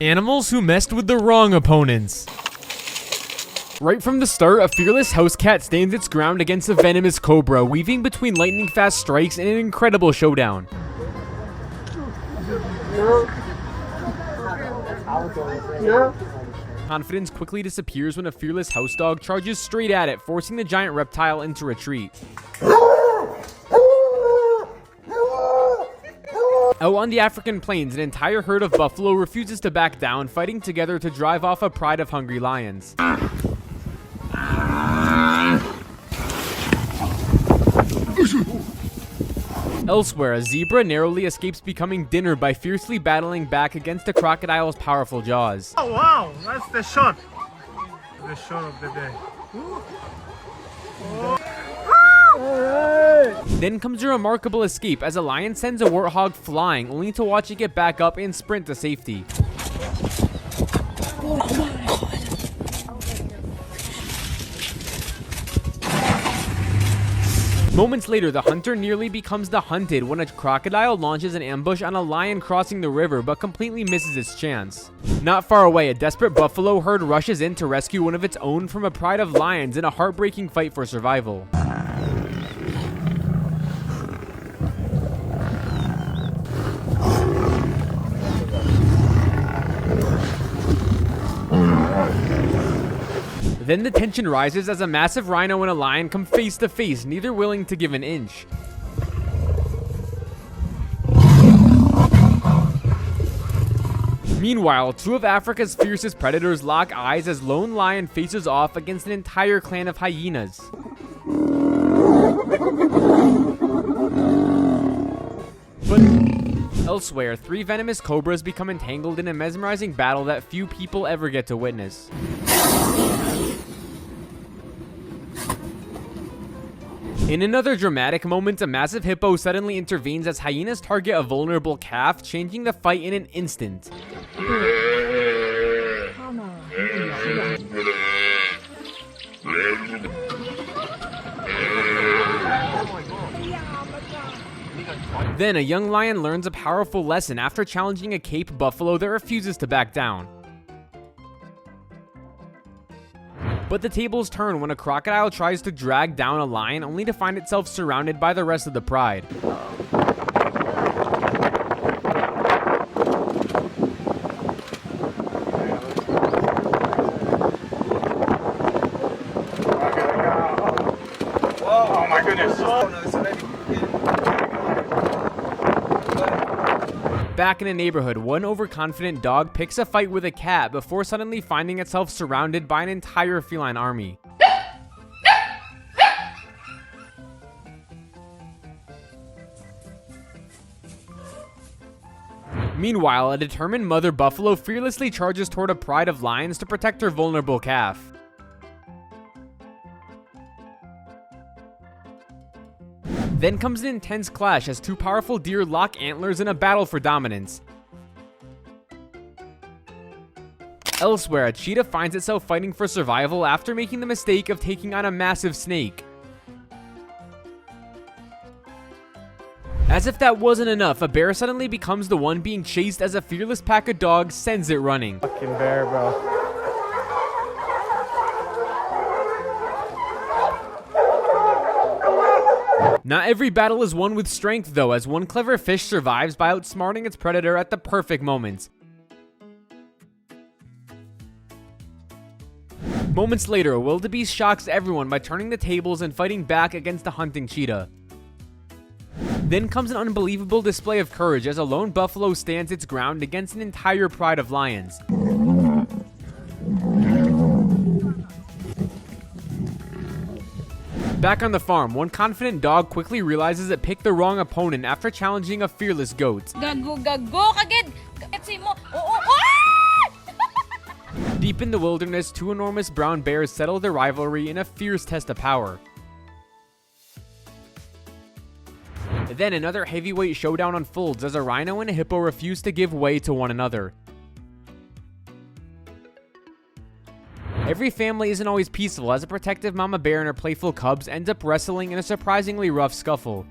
Animals who messed with the wrong opponents. Right from the start, a fearless house cat stands its ground against a venomous cobra, weaving between lightning-fast strikes in an incredible showdown. Confidence quickly disappears when a fearless house dog charges straight at it, forcing the giant reptile into retreat. Out on the African plains, an entire herd of buffalo refuses to back down, fighting together to drive off a pride of hungry lions. Elsewhere, a zebra narrowly escapes becoming dinner by fiercely battling back against a crocodile's powerful jaws. Oh wow, that's the shot. The shot of the day. Then comes a remarkable escape as a lion sends a warthog flying, only to watch it get back up and sprint to safety. Moments later, the hunter nearly becomes the hunted when a crocodile launches an ambush on a lion crossing the river but completely misses its chance. Not far away, a desperate buffalo herd rushes in to rescue one of its own from a pride of lions in a heartbreaking fight for survival. Then the tension rises as a massive rhino and a lion come face to face, neither willing to give an inch. Meanwhile, two of Africa's fiercest predators lock eyes as lone lion faces off against an entire clan of hyenas. But elsewhere, three venomous cobras become entangled in a mesmerizing battle that few people ever get to witness. In another dramatic moment, a massive hippo suddenly intervenes as hyenas target a vulnerable calf, changing the fight in an instant. Then a young lion learns a powerful lesson after challenging a Cape buffalo that refuses to back down. But the tables turn when a crocodile tries to drag down a lion, only to find itself surrounded by the rest of the pride. Oh my goodness. Back in a neighborhood, one overconfident dog picks a fight with a cat before suddenly finding itself surrounded by an entire feline army. Meanwhile, a determined mother buffalo fearlessly charges toward a pride of lions to protect her vulnerable calf. Then comes an intense clash as two powerful deer lock antlers in a battle for dominance. Elsewhere, a cheetah finds itself fighting for survival after making the mistake of taking on a massive snake. As if that wasn't enough, a bear suddenly becomes the one being chased as a fearless pack of dogs sends it running. Fucking bear, bro. Not every battle is won with strength though, as one clever fish survives by outsmarting its predator at the perfect moment. Moments later, a wildebeest shocks everyone by turning the tables and fighting back against a hunting cheetah. Then comes an unbelievable display of courage as a lone buffalo stands its ground against an entire pride of lions. Back on the farm, one confident dog quickly realizes it picked the wrong opponent after challenging a fearless goat. Gago kagid. Kasi mo. Deep in the wilderness, two enormous brown bears settle their rivalry in a fierce test of power. Then another heavyweight showdown unfolds as a rhino and a hippo refuse to give way to one another. Every family isn't always peaceful, as a protective mama bear and her playful cubs end up wrestling in a surprisingly rough scuffle.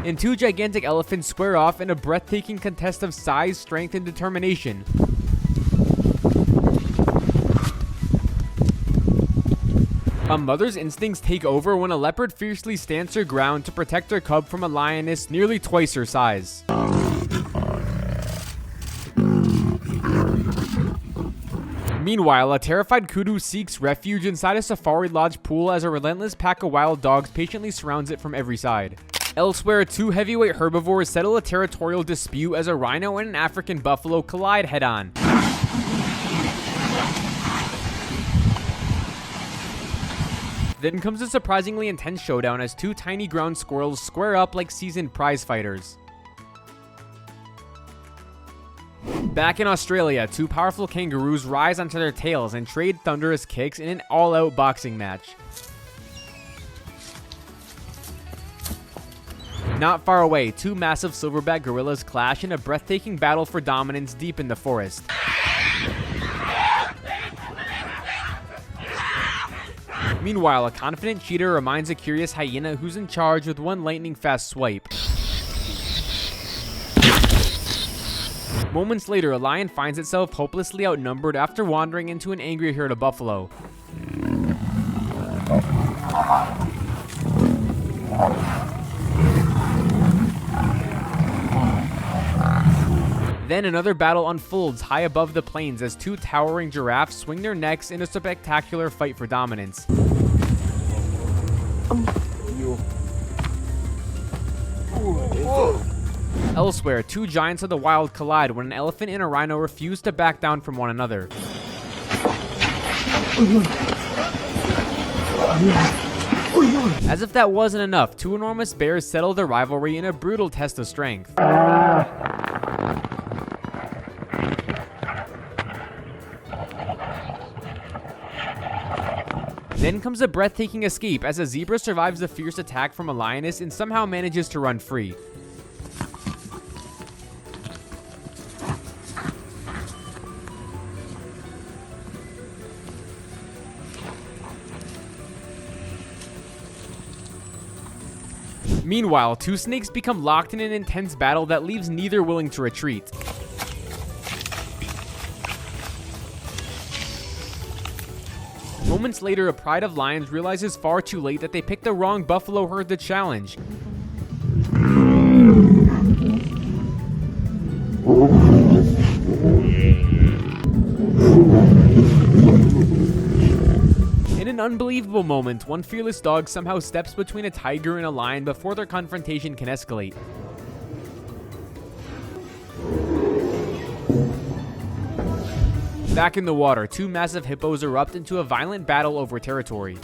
and two gigantic elephants square off in a breathtaking contest of size, strength, and determination. A mother's instincts take over when a leopard fiercely stands her ground to protect her cub from a lioness nearly twice her size. Meanwhile, a terrified kudu seeks refuge inside a safari lodge pool as a relentless pack of wild dogs patiently surrounds it from every side. Elsewhere, two heavyweight herbivores settle a territorial dispute as a rhino and an African buffalo collide head-on. Then comes a surprisingly intense showdown as two tiny ground squirrels square up like seasoned prize fighters. Back in Australia, two powerful kangaroos rise onto their tails and trade thunderous kicks in an all-out boxing match. Not far away, two massive silverback gorillas clash in a breathtaking battle for dominance deep in the forest. Meanwhile, a confident cheetah reminds a curious hyena who's in charge with one lightning-fast swipe. Moments later, a lion finds itself hopelessly outnumbered after wandering into an angry herd of buffalo. Then another battle unfolds high above the plains as two towering giraffes swing their necks in a spectacular fight for dominance. Elsewhere, two giants of the wild collide when an elephant and a rhino refuse to back down from one another. As if that wasn't enough, two enormous bears settle their rivalry in a brutal test of strength. Then comes a breathtaking escape as a zebra survives the fierce attack from a lioness and somehow manages to run free. Meanwhile, two snakes become locked in an intense battle that leaves neither willing to retreat. Moments later, a pride of lions realizes far too late that they picked the wrong buffalo herd to challenge. In an unbelievable moment, one fearless dog somehow steps between a tiger and a lion before their confrontation can escalate. Back in the water, two massive hippos erupt into a violent battle over territory.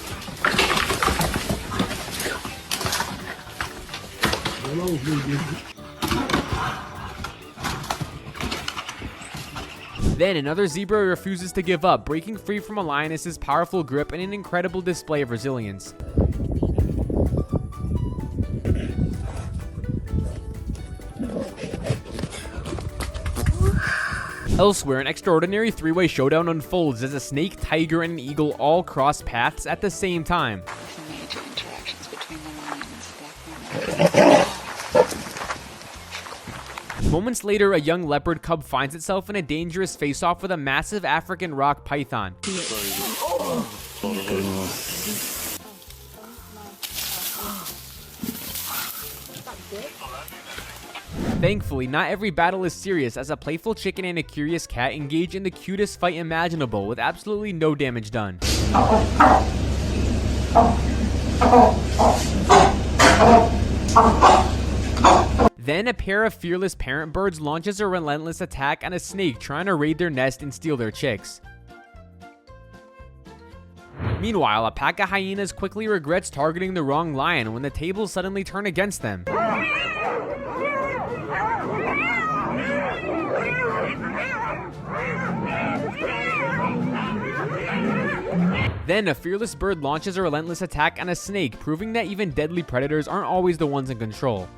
Then another zebra refuses to give up, breaking free from a lioness's powerful grip in an incredible display of resilience. Elsewhere, an extraordinary three-way showdown unfolds as a snake, tiger, and an eagle all cross paths at the same time. Major interactions between the lions. Moments later, a young leopard cub finds itself in a dangerous face-off with a massive African rock python. Thankfully, not every battle is serious as a playful chicken and a curious cat engage in the cutest fight imaginable with absolutely no damage done. Then a pair of fearless parent birds launches a relentless attack on a snake trying to raid their nest and steal their chicks. Meanwhile, a pack of hyenas quickly regrets targeting the wrong lion when the tables suddenly turn against them. Then a fearless bird launches a relentless attack on a snake, proving that even deadly predators aren't always the ones in control.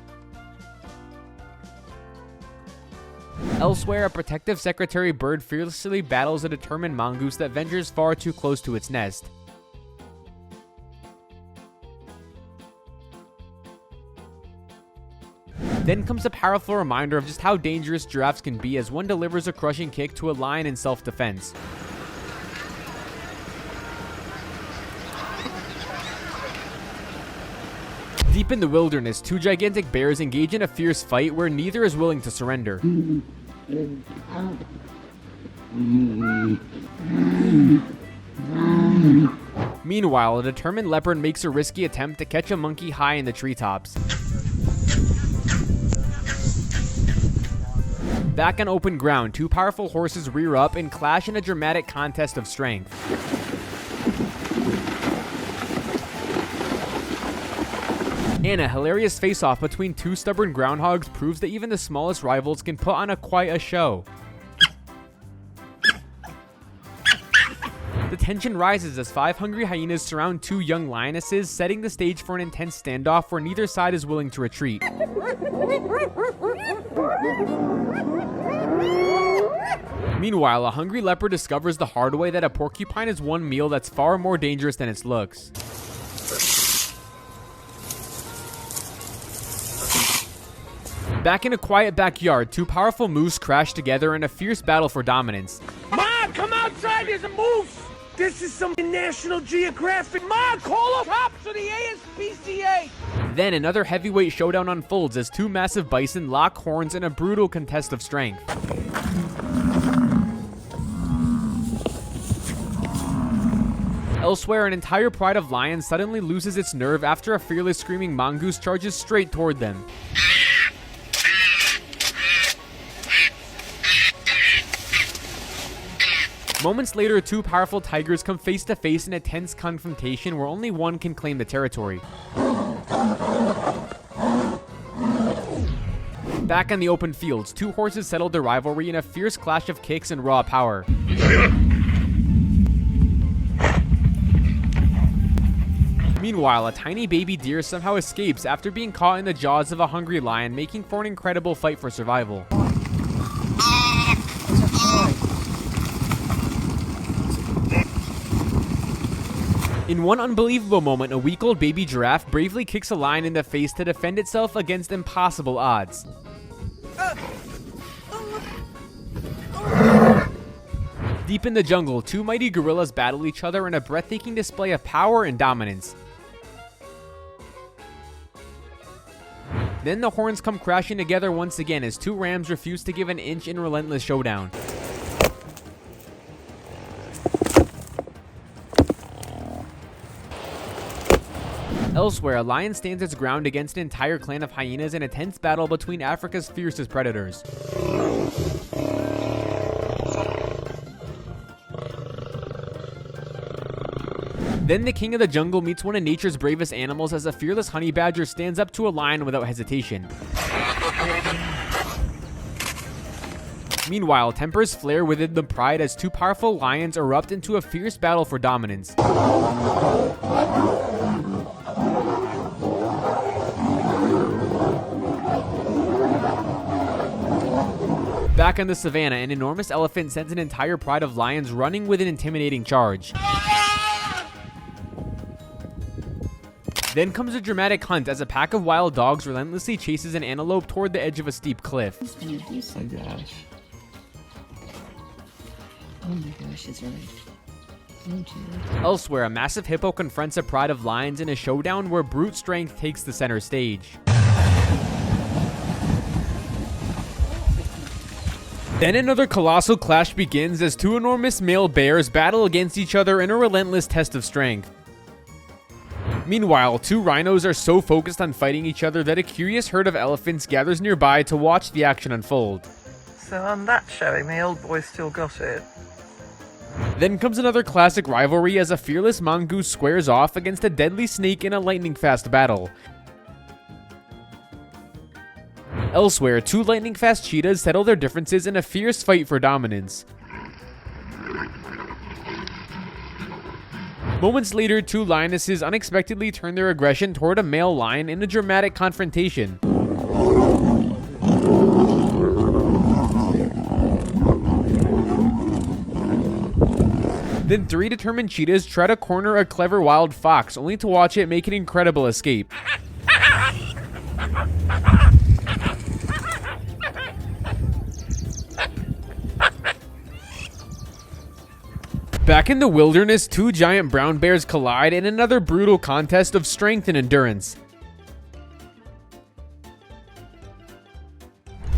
Elsewhere, a protective secretary bird fearlessly battles a determined mongoose that ventures far too close to its nest. Then comes a powerful reminder of just how dangerous giraffes can be as one delivers a crushing kick to a lion in self-defense. Deep in the wilderness, two gigantic bears engage in a fierce fight where neither is willing to surrender. Meanwhile, a determined leopard makes a risky attempt to catch a monkey high in the treetops. Back on open ground, two powerful horses rear up and clash in a dramatic contest of strength. And a hilarious face-off between two stubborn groundhogs proves that even the smallest rivals can put on quite a show. The tension rises as 5 hungry hyenas surround 2 young lionesses, setting the stage for an intense standoff where neither side is willing to retreat. Meanwhile, a hungry leopard discovers the hard way that a porcupine is one meal that's far more dangerous than its looks. Back in a quiet backyard, 2 powerful moose crash together in a fierce battle for dominance. Mom, come outside, there's a moose! This is some National Geographic. Mom, call up cops or the ASPCA! Then another heavyweight showdown unfolds as 2 massive bison lock horns in a brutal contest of strength. Elsewhere, an entire pride of lions suddenly loses its nerve after a fearless screaming mongoose charges straight toward them. Moments later, 2 powerful tigers come face to face in a tense confrontation where only one can claim the territory. Back on the open fields, 2 horses settled their rivalry in a fierce clash of kicks and raw power. Meanwhile, a tiny baby deer somehow escapes after being caught in the jaws of a hungry lion, making for an incredible fight for survival. In one unbelievable moment, a week-old baby giraffe bravely kicks a lion in the face to defend itself against impossible odds. Deep in the jungle, 2 mighty gorillas battle each other in a breathtaking display of power and dominance. Then the horns come crashing together once again as 2 rams refuse to give an inch in relentless showdown. Elsewhere, a lion stands its ground against an entire clan of hyenas in a tense battle between Africa's fiercest predators. Then the king of the jungle meets one of nature's bravest animals as a fearless honey badger stands up to a lion without hesitation. Meanwhile, tempers flare within the pride as 2 powerful lions erupt into a fierce battle for dominance. Back on the savannah, an enormous elephant sends an entire pride of lions running with an intimidating charge. Then comes a dramatic hunt as a pack of wild dogs relentlessly chases an antelope toward the edge of a steep cliff. Oh my gosh. Oh my gosh, it's right. Elsewhere, a massive hippo confronts a pride of lions in a showdown where brute strength takes the center stage. Then another colossal clash begins as 2 enormous male bears battle against each other in a relentless test of strength. Meanwhile, 2 rhinos are so focused on fighting each other that a curious herd of elephants gathers nearby to watch the action unfold. So on that showing, the old boy still got it. Then comes another classic rivalry as a fearless mongoose squares off against a deadly snake in a lightning-fast battle. Elsewhere, 2 lightning-fast cheetahs settle their differences in a fierce fight for dominance. Moments later, 2 lionesses unexpectedly turn their aggression toward a male lion in a dramatic confrontation. Then 3 determined cheetahs try to corner a clever wild fox, only to watch it make an incredible escape. Back in the wilderness, two giant brown bears collide in another brutal contest of strength and endurance.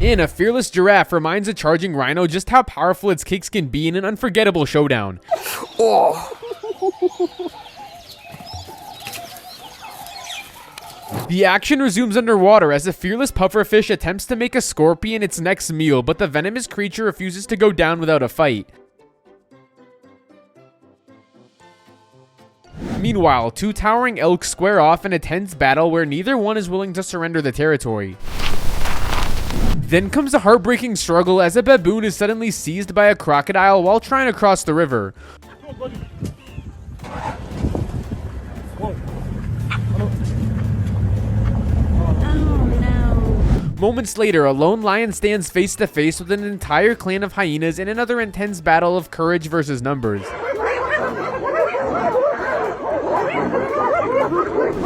A fearless giraffe reminds a charging rhino just how powerful its kicks can be in an unforgettable showdown. The action resumes underwater as a fearless pufferfish attempts to make a scorpion its next meal, but the venomous creature refuses to go down without a fight. Meanwhile, two towering elk square off in a tense battle where neither one is willing to surrender the territory. Then comes a heartbreaking struggle as a baboon is suddenly seized by a crocodile while trying to cross the river. Moments later, a lone lion stands face to face with an entire clan of hyenas in another intense battle of courage versus numbers.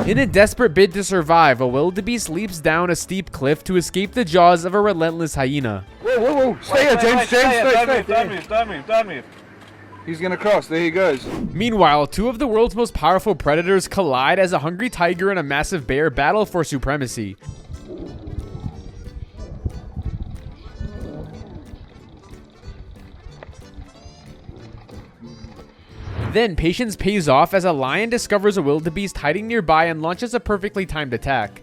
In a desperate bid to survive, a wildebeest leaps down a steep cliff to escape the jaws of a relentless hyena. Whoa. Stay here, James. Stay. He's gonna cross. There he goes. Meanwhile, two of the world's most powerful predators collide as a hungry tiger and a massive bear battle for supremacy. Then patience pays off as a lion discovers a wildebeest hiding nearby and launches a perfectly timed attack.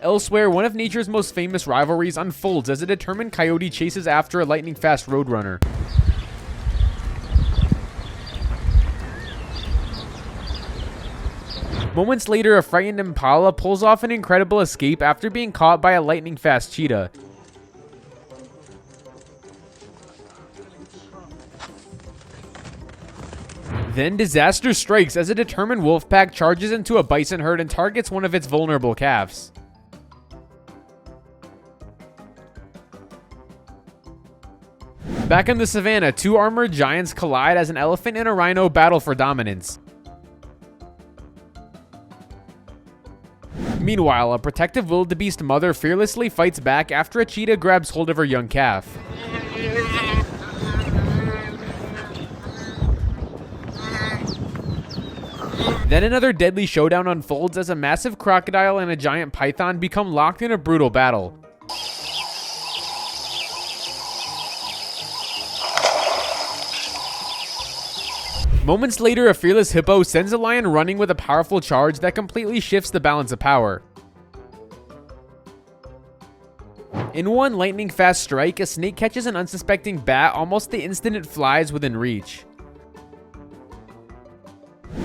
Elsewhere, one of nature's most famous rivalries unfolds as a determined coyote chases after a lightning-fast roadrunner. Moments later, a frightened impala pulls off an incredible escape after being caught by a lightning-fast cheetah. Then disaster strikes as a determined wolf pack charges into a bison herd and targets one of its vulnerable calves. Back in the savannah, two armored giants collide as an elephant and a rhino battle for dominance. Meanwhile, a protective wildebeest mother fearlessly fights back after a cheetah grabs hold of her young calf. Then another deadly showdown unfolds as a massive crocodile and a giant python become locked in a brutal battle. Moments later, a fearless hippo sends a lion running with a powerful charge that completely shifts the balance of power. In one lightning-fast strike, a snake catches an unsuspecting bat almost the instant it flies within reach.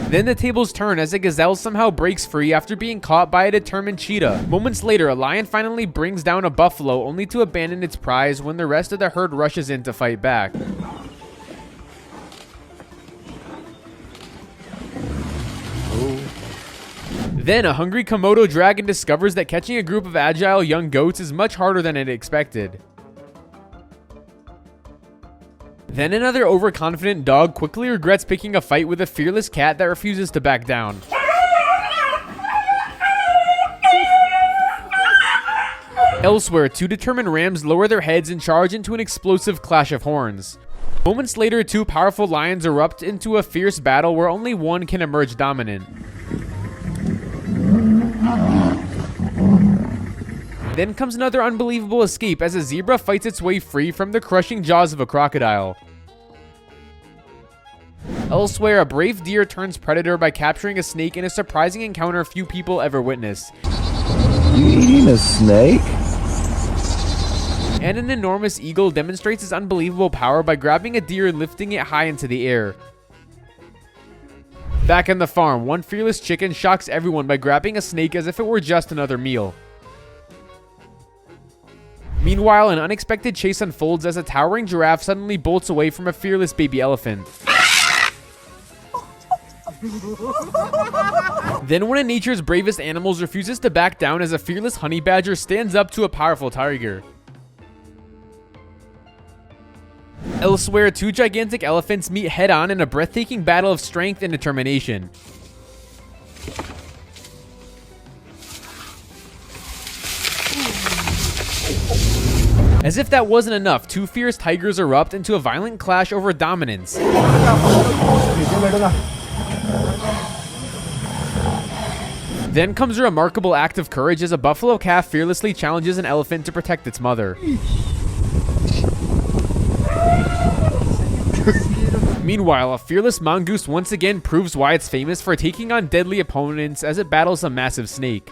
Then the tables turn as a gazelle somehow breaks free after being caught by a determined cheetah. Moments later, a lion finally brings down a buffalo only to abandon its prize when the rest of the herd rushes in to fight back. Then a hungry Komodo dragon discovers that catching a group of agile young goats is much harder than it expected. Then another overconfident dog quickly regrets picking a fight with a fearless cat that refuses to back down. Elsewhere, two determined rams lower their heads and charge into an explosive clash of horns. Moments later, two powerful lions erupt into a fierce battle where only one can emerge dominant. Then comes another unbelievable escape as a zebra fights its way free from the crushing jaws of a crocodile. Elsewhere, a brave deer turns predator by capturing a snake in a surprising encounter few people ever witness. You eating a snake? And an enormous eagle demonstrates its unbelievable power by grabbing a deer and lifting it high into the air. Back on the farm, one fearless chicken shocks everyone by grabbing a snake as if it were just another meal. Meanwhile, an unexpected chase unfolds as a towering giraffe suddenly bolts away from a fearless baby elephant. Then one of nature's bravest animals refuses to back down as a fearless honey badger stands up to a powerful tiger. Elsewhere, two gigantic elephants meet head-on in a breathtaking battle of strength and determination. As if that wasn't enough, two fierce tigers erupt into a violent clash over dominance. Then comes a remarkable act of courage as a buffalo calf fearlessly challenges an elephant to protect its mother. Meanwhile, a fearless mongoose once again proves why it's famous for taking on deadly opponents as it battles a massive snake.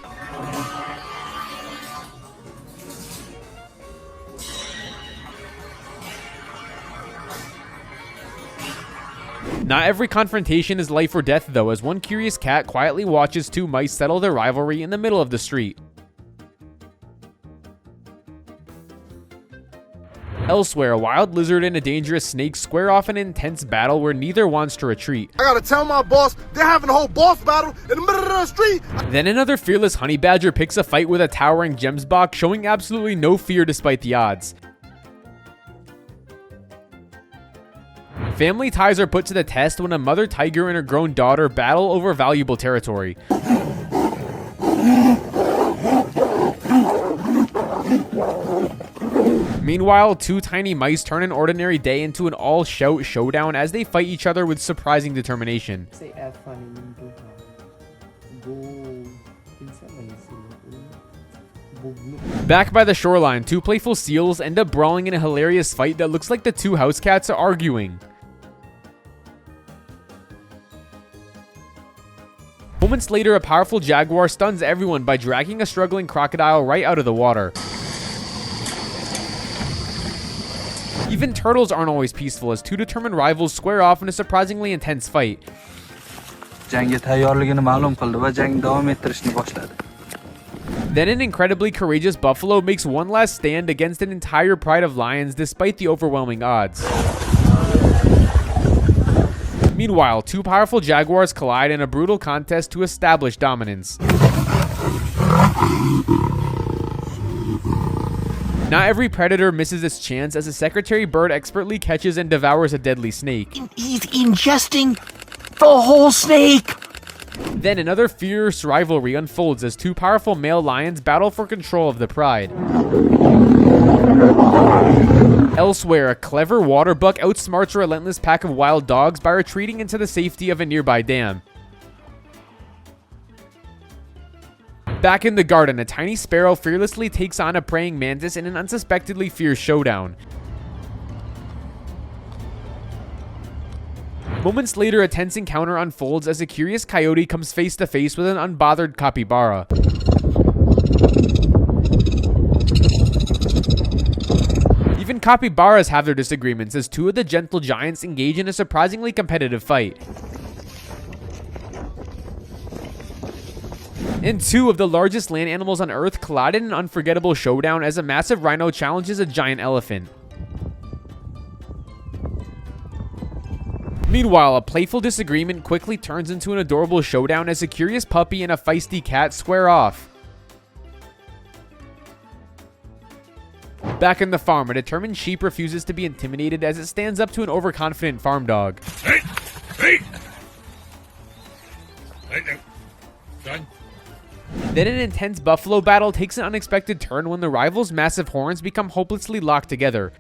Not every confrontation is life or death though, as one curious cat quietly watches two mice settle their rivalry in the middle of the street. Elsewhere, a wild lizard and a dangerous snake square off an intense battle where neither wants to retreat. I gotta tell my boss they're having a whole boss battle in the middle of the street. Then another fearless honey badger picks a fight with a towering gemsbok, showing absolutely no fear despite the odds. Family ties are put to the test when a mother tiger and her grown daughter battle over valuable territory. Meanwhile, two tiny mice turn an ordinary day into an all-shout showdown as they fight each other with surprising determination. Back by the shoreline, two playful seals end up brawling in a hilarious fight that looks like the two house cats are arguing. Moments later, a powerful jaguar stuns everyone by dragging a struggling crocodile right out of the water. Even turtles aren't always peaceful as two determined rivals square off in a surprisingly intense fight. Then an incredibly courageous buffalo makes one last stand against an entire pride of lions despite the overwhelming odds. Meanwhile, two powerful jaguars collide in a brutal contest to establish dominance. Not every predator misses its chance as a secretary bird expertly catches and devours a deadly snake. He's ingesting the whole snake! Then another fierce rivalry unfolds as two powerful male lions battle for control of the pride. Elsewhere, a clever water buck outsmarts a relentless pack of wild dogs by retreating into the safety of a nearby dam. Back in the garden, a tiny sparrow fearlessly takes on a praying mantis in an unsuspectedly fierce showdown. Moments later, a tense encounter unfolds as a curious coyote comes face to face with an unbothered capybara. Even capybaras have their disagreements as two of the gentle giants engage in a surprisingly competitive fight. And two of the largest land animals on Earth collide in an unforgettable showdown as a massive rhino challenges a giant elephant. Meanwhile, a playful disagreement quickly turns into an adorable showdown as a curious puppy and a feisty cat square off. Back in the farm, a determined sheep refuses to be intimidated as it stands up to an overconfident farm dog. Then an intense buffalo battle takes an unexpected turn when the rivals' massive horns become hopelessly locked together.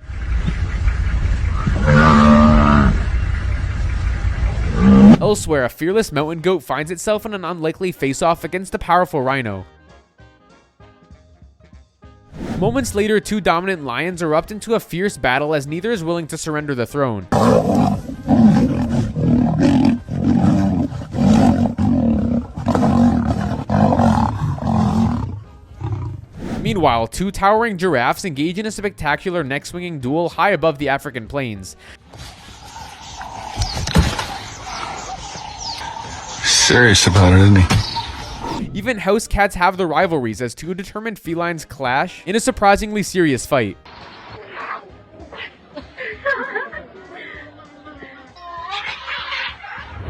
Elsewhere, a fearless mountain goat finds itself in an unlikely face-off against a powerful rhino. Moments later, two dominant lions erupt into a fierce battle as neither is willing to surrender the throne. Meanwhile, two towering giraffes engage in a spectacular neck-swinging duel high above the African plains. Serious about it, isn't he? Even house cats have their rivalries as two determined felines clash in a surprisingly serious fight.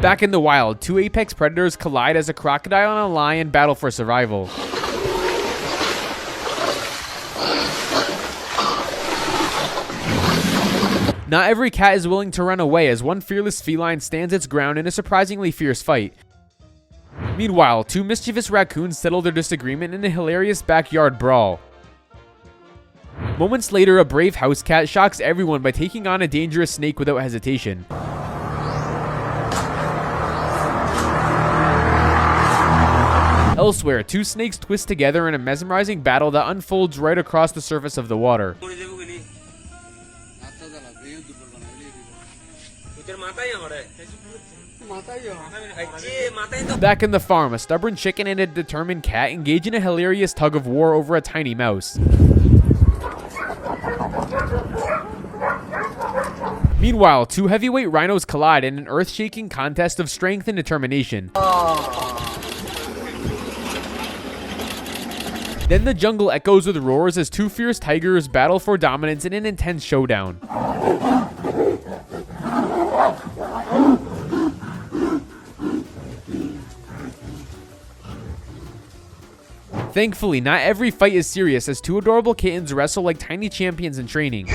Back in the wild, two apex predators collide as a crocodile and a lion battle for survival. Not every cat is willing to run away as one fearless feline stands its ground in a surprisingly fierce fight. Meanwhile, two mischievous raccoons settle their disagreement in a hilarious backyard brawl. Moments later, a brave house cat shocks everyone by taking on a dangerous snake without hesitation. Elsewhere, two snakes twist together in a mesmerizing battle that unfolds right across the surface of the water. Back in the farm, a stubborn chicken and a determined cat engage in a hilarious tug of war over a tiny mouse. Meanwhile, two heavyweight rhinos collide in an earth-shaking contest of strength and determination. Then the jungle echoes with roars as two fierce tigers battle for dominance in an intense showdown. Thankfully, not every fight is serious as two adorable kittens wrestle like tiny champions in training.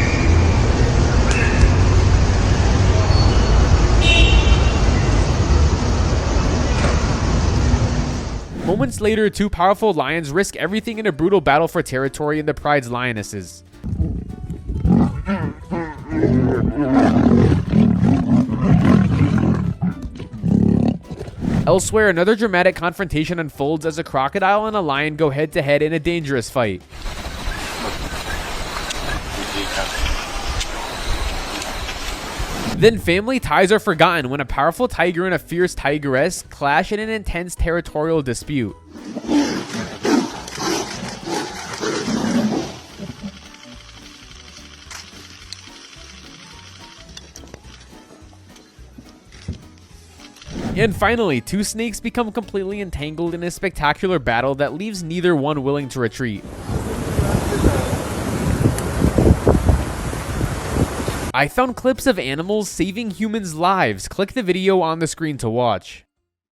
Moments later, two powerful lions risk everything in a brutal battle for territory in the pride's lionesses. Elsewhere, another dramatic confrontation unfolds as a crocodile and a lion go head-to-head in a dangerous fight. Then family ties are forgotten when a powerful tiger and a fierce tigress clash in an intense territorial dispute. And finally, two snakes become completely entangled in a spectacular battle that leaves neither one willing to retreat. I found clips of animals saving humans' lives. Click the video on the screen to watch.